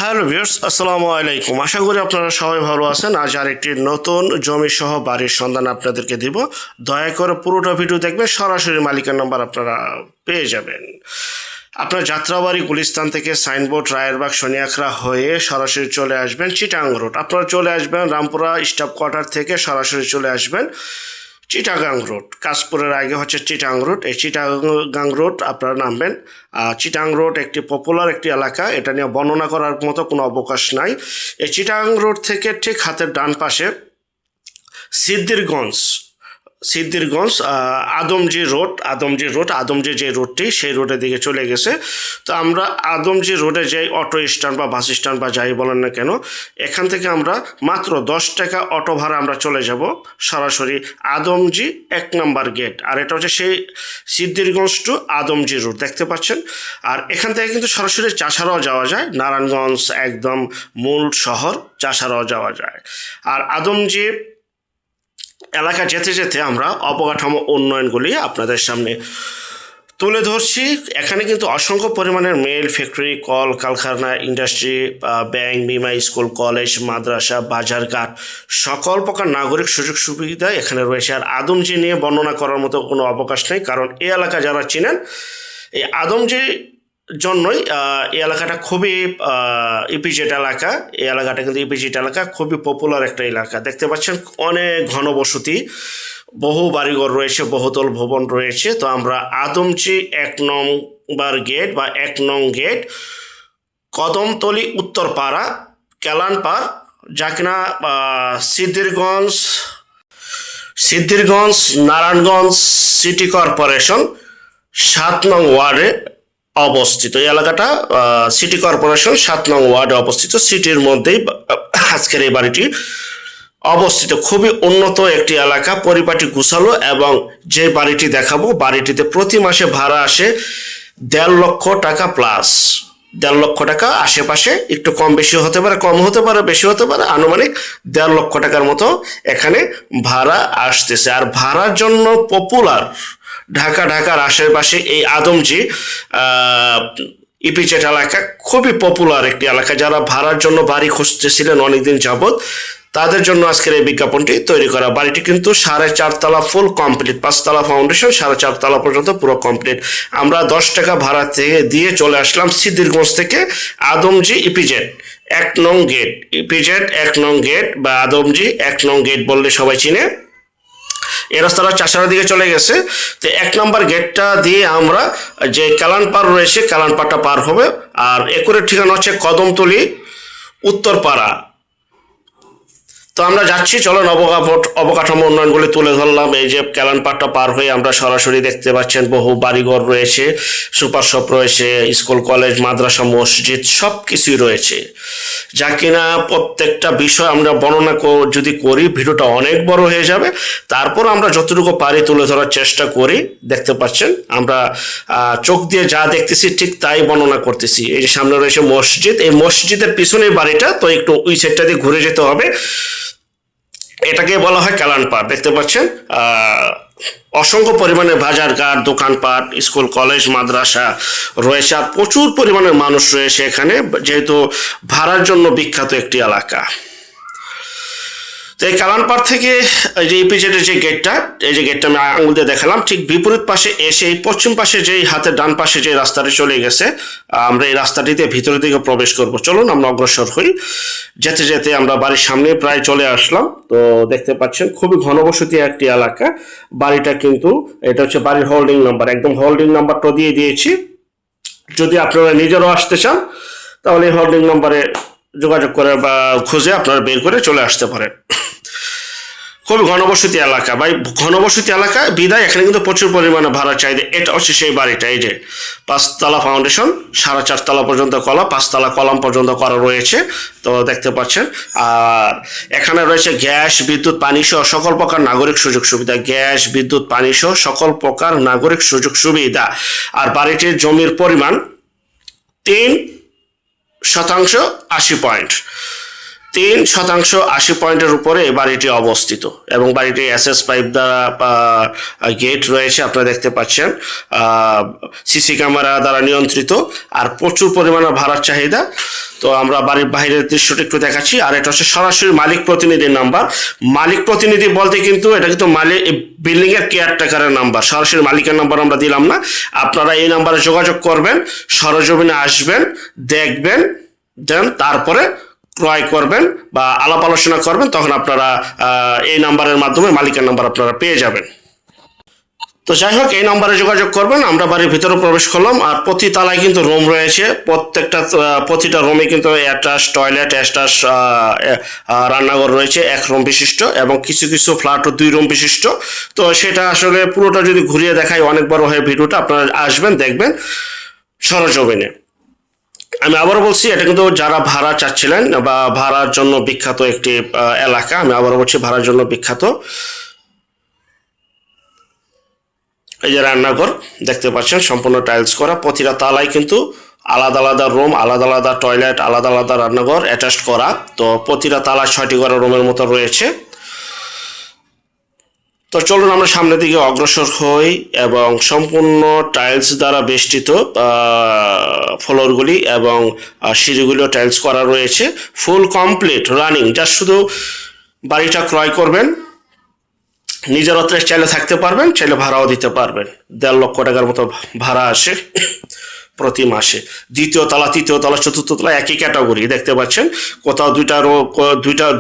Hello viewers, আসসালামু আলাইকুম। আশা করি আপনারা সবাই ভালো আছেন। আজ আরেকটি নতুন জমি সহ বাড়ির সন্ধান আপনাদেরকে দিব। দয়া করে পুরোটা ভিডিও দেখবেন, সরাসরি মালিকের নাম্বার আপনারা পেয়ে যাবেন। আপনার যাত্রাবাড়ি গুলিস্তান থেকে সাইনবোর্ড রায়েরবাগ শনিয়াখড়া হয়ে সরাসরি চলে আসবেন চিটাং রোড। আপনারা চলে আসবেন রামপুরা স্টাফ কোয়ার্টার থেকে সরাসরি চলে আসবেন চিটাগাং রোড। কাশপুরের আগে হচ্ছে চিটাং রোড। এই চিটাগাং রোড আপনারা নামবেন। চিটাং রোড একটি পপুলার একটি এলাকা, এটা নিয়ে বর্ণনা করার মতো কোনো অবকাশ নাই। এই চিটাগাং রোড থেকে ঠিক হাতের ডান পাশে সিদ্ধিরগঞ্জ আদমজি রোড যে রোডটি, সেই রোডের দিকে চলে গেছে। তো আমরা আদমজি রোডে যাই, অটো স্ট্যান্ড বা বাস স্ট্যান্ড বা যাই বলেন না কেন, এখান থেকে আমরা মাত্র 10 টাকা অটো ভাড়া আমরা চলে যাব সরাসরি আদমজি 1 নম্বর গেট। আর এটা হচ্ছে সেই সিদ্ধিরগঞ্জ টু আদমজি রোড, দেখতে পাচ্ছেন। আর এখান থেকে কিন্তু সরাসরি চাষারাও যাওয়া যায়, নারায়ণগঞ্জ একদম মূল শহর চাষারাও যাওয়া যায়। আর আদমজি এলাকা যেতে যেতে আমরা অবকাঠামো উন্নয়নগুলি আপনাদের সামনে তুলে ধরছি। এখানে কিন্তু অসংখ্য পরিমাণের মিল, ফ্যাক্টরি, কল কারখানা, ইন্ডাস্ট্রি, ব্যাংক, বিমা, স্কুল, কলেজ, মাদ্রাসা, বাজারঘাট, সকল প্রকার নাগরিক সুযোগ সুবিধা এখানে রয়েছে। আর আদমজি নিয়ে বর্ণনা করার মতো কোনো অবকাশ নেই, কারণ এই এলাকা যারা চিনেন, এই আদমজি জন্যই এই এলাকাটা খুবই ইপিজেড এলাকা। এই এলাকাটা কিন্তু ইপিজেড এলাকা, খুবই পপুলার একটা এলাকা। দেখতে পাচ্ছেন অনেক ঘনবসতি, বহু বাড়িঘর রয়েছে, বহুতল ভবন রয়েছে। তো আমরা আদমজি 1 নম্বর গেট বা 1 নং গেট, কদমতলি উত্তরপাড়া, কেলানপাড়, যা কিনা সিদ্ধিরগঞ্জ নারায়ণগঞ্জ সিটি কর্পোরেশন 7 নং ওয়ার্ডে অবস্থিত। এই এলাকাটা সিটি কর্পোরেশন 7 নং ওয়ার্ডে অবস্থিত। সিটির মধ্যেই আজকের এই বাড়িটি অবস্থিত। খুবই উন্নত একটি এলাকা, পরিপাটি গুছালো। এবং যে বাড়িটি দেখাবো, বাড়িটিতে প্রতি মাসে ভাড়া আসে 1.5 লক্ষ টাকা প্লাস। 1.5 লক্ষ টাকা, আশেপাশে একটু কম বেশি হতে পারে, কম হতে পারে, বেশি হতে পারে, আনুমানিক 1.5 লক্ষ টাকার মতো এখানে ভাড়া আসতেছে। আর ভাড়ার জন্য পপুলার ঢাকার আশেপাশে এই আদমজি ইপিজেড এলাকা খুবই পপুলার একটি এলাকা। যারা ভাড়ার জন্য বাড়ি খুঁজতেছিলেন অনেকদিন যাবৎ, তাদের জন্য আজকের এই বিজ্ঞাপনটি তৈরি করা। বাড়িটি কিন্তু 4.5 তলা ফুল কমপ্লিট, 5 তলা ফাউন্ডেশন, 4.5 তলা পর্যন্ত পুরো কমপ্লিট। আমরা 10 টাকা ভাড়া থেকে দিয়ে চলে আসলাম সিদ্ধিরগঞ্জ থেকে আদমজি ইপিজেড 1 নং গেট। ইপিজেড 1 নং গেট বা আদমজি 1 নং গেট বললে সবাই চিনে। এই রাস্তাটা চাষার দিকে চলে গেছে। তো 1 নম্বর গেটটা দিয়ে আমরা যে কেলানপাড় রয়েছে, কেলানপাড়টা পার হবে। আর একুরের ঠিকানা হচ্ছে কদমতলি উত্তরপাড়া। তো আমরা যাচ্ছি, চলেন অবকাঠামো উন্নয়নগুলি তুলে ধরলাম। এই যে কেলানপাড়টা পার হয়ে আমরা সরাসরি দেখতে পাচ্ছেন বহু বাড়িঘর রয়েছে, সুপার শপ রয়েছে, স্কুল, কলেজ, মাদ্রাসা, মসজিদ, সব কিছুই রয়েছে। যা কিনা প্রত্যেকটা বিষয় আমরা বর্ণনা যদি করি, ভিডিওটা অনেক বড় হয়ে যাবে। তারপর আমরা যতটুকু পারি তুলে ধরার চেষ্টা করি। দেখতে পাচ্ছেন আমরা চোখ দিয়ে যা দেখতেছি ঠিক তাই বর্ণনা করতেছি। এই যে সামনে রয়েছে মসজিদ, এই মসজিদের পিছনে বাড়িটা, তো একটু ওই সাইডটা দিয়ে ঘুরে যেতে হবে। এটাকে বলা হয় কেলানপাড়। দেখতে পাচ্ছেন অসংখ্য পরিমাণে বাজারঘাট, দোকানপাট, স্কুল, কলেজ, মাদ্রাসা রয়েছে। আর প্রচুর পরিমাণে মানুষ রয়েছে এখানে, যেহেতু ভাড়ার জন্য বিখ্যাত একটি এলাকা। তো এই কেলানপাড় থেকে এই যে ইপিজেডের যে গেটটা, এই যে গেটটা আমি আঙুল দিয়ে দেখালাম, ঠিক বিপরীত পাশে এসে এই পশ্চিম পাশে যেই হাতের ডান পাশে যে রাস্তাটি চলে গেছে, আমরা এই রাস্তাটিতে ভিতরের দিকে প্রবেশ করব। চলুন আমরা অগ্রসর হই। যেতে যেতে আমরা বাড়ির সামনে প্রায় চলে আসলাম। তো দেখতে পাচ্ছেন খুবই ঘনবসতি একটি এলাকা। বাড়িটা কিন্তু এটা হচ্ছে বাড়ির হোল্ডিং নাম্বার, একদম হোল্ডিং নাম্বারটা দিয়ে দিয়েছি। যদি আপনারা নিজেরও আসতে চান তাহলে এই হোল্ডিং নাম্বারে যোগাযোগ করে বা খুঁজে আপনারা বের করে চলে আসতে পারেন। খুবই ঘনবসতি এলাকা ভাই, ঘনবসতি এলাকা বিদায় এখানে কিন্তু প্রচুর পরিমাণে ভাড়া চাহিদা। এটা হচ্ছে সেই বাড়িটা। এই যে 5 তলা ফাউন্ডেশন, 4.5 তলা পর্যন্ত কলা, 5 তলা কলাম পর্যন্ত করা রয়েছে। তো দেখতে পাচ্ছেন। আর এখানে রয়েছে গ্যাস, বিদ্যুৎ, পানি সহ সকল প্রকার নাগরিক সুযোগ সুবিধা। গ্যাস, বিদ্যুৎ, পানি সহ সকল প্রকার নাগরিক সুযোগ সুবিধা। আর বাড়িটির জমির পরিমাণ 3% 80 পয়েন্ট। 3% 80 পয়েন্টের উপরে এই বাড়িটি অবস্থিত এবং বাড়িটি এসএস পাইপ দ্বারা গেট রয়েছে, আপনারা দেখতে পাচ্ছেন, সিসি ক্যামেরা দ্বারা নিয়ন্ত্রিত, আর প্রচুর পরিমাণে ভাড়ার চাহিদা। তো আমরা বাড়ির বাইরের দৃশ্যটি একটু দেখাচ্ছি। আর এটা হচ্ছে সরাসরি মালিক প্রতিনিধির নাম্বার। মালিক প্রতিনিধি বলতে কিন্তু এটা কিন্তু মালিক বিল্ডিং এর কেয়ারটেকারের নাম্বার, সরাসরি মালিকের নাম্বার আমরা দিলাম না। আপনারা এই নাম্বারে যোগাযোগ করবেন, সরজমিনে আসবেন, দেখবেন, দেন তারপরে ক্রয় করবেন বা আলাপ আলোচনা করবেন, তখন আপনারা এই নাম্বারের মাধ্যমে মালিকের নাম্বার আপনারা পেয়ে যাবেন। তো যাই হোক, এই নাম্বারে যোগাযোগ করবেন। আমরা বাড়ির ভিতরে প্রবেশ করলাম, আর প্রতি তলায় কিন্তু রুম রয়েছে। প্রতিটা রুমে কিন্তু অ্যাটাচ টয়লেট, অ্যাটাচ রান্নাঘর রয়েছে, 1 রুম বিশিষ্ট, এবং কিছু কিছু ফ্ল্যাটও 2 রুম বিশিষ্ট। তো সেটা আসলে পুরোটা যদি ঘুরিয়ে দেখাই অনেক বড় হয় ভিডিওটা, আপনারা আসবেন, দেখবেন সরজমিনে। আমি আবারও বলছি, এটা কিন্তু যারা ভাড়া চাচ্ছিলেন বা ভাড়ার জন্য বিখ্যাত একটি এলাকা, আমি আবারও বলছি ভাড়ার জন্য বিখ্যাত। এই যে রান্নাঘর দেখতে পাচ্ছেন, সম্পূর্ণ টাইলস করা, প্রতিটা তালায় কিন্তু আলাদা আলাদা রুম, আলাদা আলাদা টয়লেট, আলাদা আলাদা রান্নাঘর অ্যাটাচ করা। তো প্রতিটা তালায় 6টি করে রুমের মতো রয়েছে। তো চলুন আমরা সামনের দিকে অগ্রসর হই এবং সম্পূর্ণ টাইলস দ্বারা বেষ্টিত ফ্লোরগুলি এবং সিঁড়িগুলিও টাইলস করা রয়েছে, ফুল কমপ্লিট রানিং। জাস্ট শুধু বাড়িটা ক্রয় করবেন, নিজের অত্রে চাইলে থাকতে পারবেন, চাইলে ভাড়াও দিতে পারবেন। 1.5 লক্ষ টাকার মতো ভাড়া আসে প্রতি মাসে। 2য় তলা, 3য় তলা, 4র্থ তলা একই ক্যাটাগরি দেখতে পাচ্ছেন। কোথাও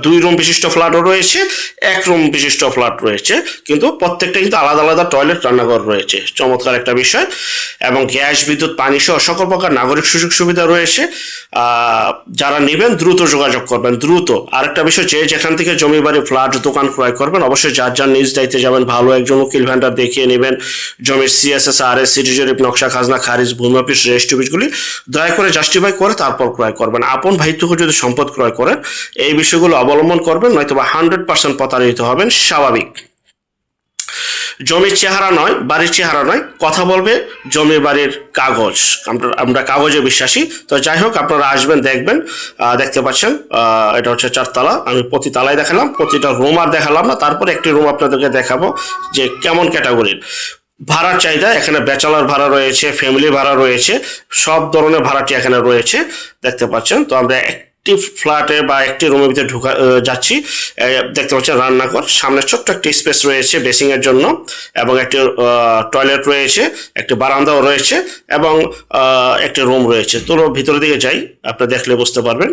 2 রুম বিশিষ্ট ফ্ল্যাটও রয়েছে, 1 রুম বিশিষ্ট ফ্ল্যাট রয়েছে, কিন্তু প্রত্যেকটা কিন্তু আলাদা আলাদা টয়লেট, রান্নাঘর রয়েছে। চমৎকার একটা বিষয়। এবং গ্যাস, বিদ্যুৎ, পানি সহ সকল প্রকার নাগরিক সুযোগ সুবিধা রয়েছে। যারা নেবেন দ্রুত যোগাযোগ করবেন, দ্রুত। আরেকটা বিষয়, যে যেখান থেকে জমি বাড়ি ফ্ল্যাট দোকান ক্রয় করবেন, অবশ্যই যার যার নিজ দায়িত্বে যাবেন, ভালো একজন উকিল ভেন্ডার দেখিয়ে নেবেন। জমির সিএসএস, আরএস, সিটি জরিপ, নকশা, খাজনা খারিজ, ভূমি অফিস, রেজিস্ট্রি অফিসগুলি দয়া করে জাস্টিফাই করে তারপর ক্রয় করবেন। আপন ভাইটুকু যদি সম্পদ ক্রয় করেন, এই বিষয়গুলো অবলম্বন করবেন, নয়তো বা 100% প্রতারিত হবেন, স্বাভাবিক। জমির চেহারা নয়, বাড়ির চেহারা নয়, কথা বলবে জমি বাড়ির কাগজ। আমরা কাগজে বিশ্বাসী। তো যাই হোক, আপনারা আসবেন, দেখবেন। দেখতে পাচ্ছেন এটা হচ্ছে 4 তলা। আমি প্রতি তলায় দেখালাম, প্রতিটা রুম আর দেখালাম না। তারপরে একটি রুম আপনাদেরকে দেখাবো যে কেমন ক্যাটাগরির। ভাড়ার চাহিদা এখানে ব্যাচেলার ভাড়া রয়েছে, ফ্যামিলি ভাড়া রয়েছে, সব ধরনের ভাড়াটি এখানে রয়েছে দেখতে পাচ্ছেন। তো আমরা একটি ফ্ল্যাটে বা একটি রুমের ভিতরে যাচ্ছি। দেখতে পাচ্ছেন রান্নাঘর, সামনে ছোট্ট একটি স্পেস রয়েছে বেসিং এর জন্য, এবং একটি টয়লেট রয়েছে, একটি বারান্দাও রয়েছে, এবং একটি রুম রয়েছে। তো ভিতরের দিকে যাই, আপনারা দেখলে বুঝতে পারবেন।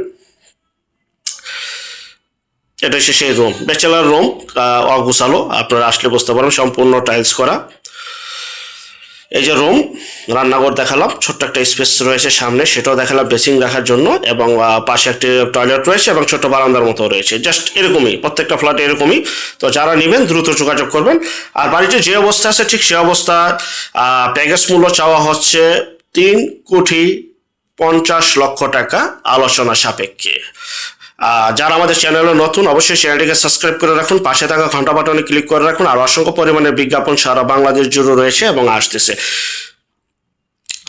এটা হচ্ছে সেই রুম, ব্যাচেলার রুম, অগুছালো, আপনারা আসলে বুঝতে পারবেন, সম্পূর্ণ টাইলস করা। এই যে রুম, রান্নাঘর দেখালাম, ছোট্ট একটা স্পেস রয়েছে সামনে, সেটাও দেখালাম বেসিং রাখার জন্য, এবং পাশে একটি টয়লেট রয়েছে এবং ছোট বারান্দার মতো রয়েছে। জাস্ট এরকমই, প্রত্যেকটা ফ্ল্যাটে এরকমই। তো যারা নেবেন দ্রুত যোগাযোগ করবেন। আর বাড়িতে যে অবস্থা আছে ঠিক সে অবস্থা। প্যাকেজ মূল্য চাওয়া হচ্ছে 3,50,00,000 টাকা, আলোচনা সাপেক্ষে। যারা আমাদের চ্যানেলে নতুন, অবশ্যই চ্যানেলটিকে সাবস্ক্রাইব করে রাখুন, পাশে থাকা ঘন্টা বাটনে ক্লিক করে রাখুন। আর অসংখ্য পরিমাণে বিজ্ঞাপন সারা বাংলাদেশ জুড়ে রয়েছে এবং আসতেছে।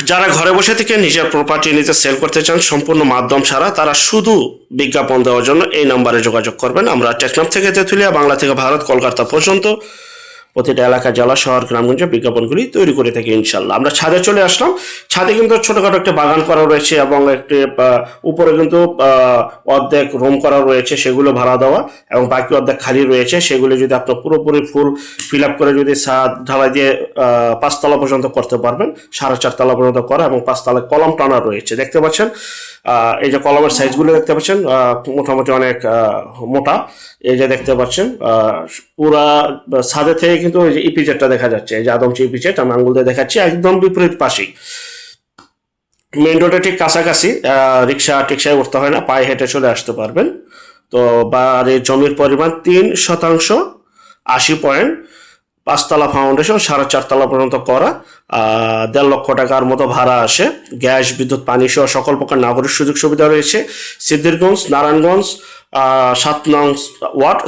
যারা ঘরে বসে থেকে নিজের প্রপার্টি নিতে সেল করতে চান সম্পূর্ণ মাধ্যম ছাড়া, তারা শুধু বিজ্ঞাপন দেওয়ার জন্য এই নাম্বারে যোগাযোগ করবেন। আমরা টেকনাফ থেকে তেঁতুলিয়া, বাংলা থেকে ভারত, কলকাতা পর্যন্ত প্রতিটা এলাকা, জেলা, শহর, গ্রামগঞ্জে বিজ্ঞাপনগুলি তৈরি করে থাকি ইনশাল্লাহ। আমরা ছাদে চলে আসলাম। ছাদে কিন্তু ছোটখাটো একটা বাগান করা রয়েছে এবং একটি উপরে কিন্তু অর্ধেক রুম করা রয়েছে, সেগুলো ভাড়া দেওয়া, এবং বাকি অর্ধেক খালি রয়েছে। সেগুলো যদি আপনার পুরোপুরি ফুল ফিল আপ করে যদি ছাদ ঢালাই দিয়ে 5 তলা পর্যন্ত করতে পারবেন, 4.5 তলা পর্যন্ত করা, এবং 5 তলায় কলম টানা রয়েছে দেখতে পাচ্ছেন। এই যে কলমের সাইজগুলো দেখতে পাচ্ছেন, মোটামুটি অনেক মোটা। এই যে দেখতে পাচ্ছেন পুরা ছাদে থেকে কিন্তু ওই যে ইপিজেটটা দেখা যাচ্ছে, এই যে আদমচি ইপিজেট, আমি আঙ্গুল দিয়ে দেখাচ্ছি, একদম বিপরীত পাশেই। মেইন রোডে ঠিক কাছাকাছি, রিক্সা টিক্সায় উঠতে হয় না, পায়ে হেঁটে চলে আসতে পারবেন। তো বাড়ির জমির পরিমাণ 3% 80 পয়েন্ট, 5 তলা ফাউন্ডেশন, 4.5 তলা পর্যন্ত করা, 1.5 লক্ষ টাকার মতো ভাড়া আসে। গ্যাস, বিদ্যুৎ, পানি সহ সকল প্রকার নাগরিক সুযোগ সুবিধা রয়েছে। সিদ্ধিরগঞ্জ, নারায়ণগঞ্জ, 7 নং ওয়ার্ড,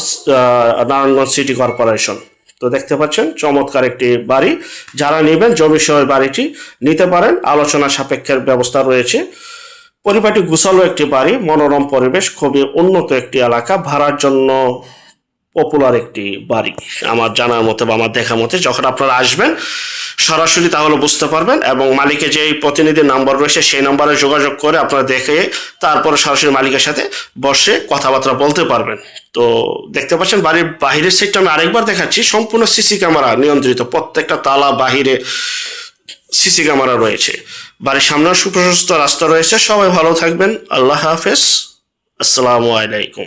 নারায়ণগঞ্জ সিটি কর্পোরেশন। তো দেখতে পাচ্ছেন চমৎকার একটি বাড়ি। যারা নেবেন জমি সহ বাড়িটি নিতে পারেন, আলোচনা সাপেক্ষের ব্যবস্থা রয়েছে। পরিপাটি গুছালো একটি বাড়ি, মনোরম পরিবেশ, খুবই উন্নত একটি এলাকা, ভাড়ার জন্য পপুলার একটি বাড়ি আমার জানার মতে বা আমার দেখার মতে। যখন আপনারা আসবেন সরাসরি তাহলে বুঝতে পারবেন, এবং মালিকের যে প্রতিনিধির নাম্বার রয়েছে সেই নাম্বারে যোগাযোগ করে আপনারা দেখে তারপরে সরাসরি মালিকের সাথে বসে কথাবার্তা বলতে পারবেন। তো দেখতে পাচ্ছেন বাড়ির বাহিরের সাইডটা আমি আরেকবার দেখাচ্ছি, সম্পূর্ণ সিসি ক্যামেরা নিয়ন্ত্রিত, প্রত্যেকটা তালা বাহিরে সিসি ক্যামেরা রয়েছে। বাড়ির সামনে সুপ্রশস্ত রাস্তা রয়েছে। সবাই ভালো থাকবেন, আল্লাহ হাফেজ, আসসালামু আলাইকুম।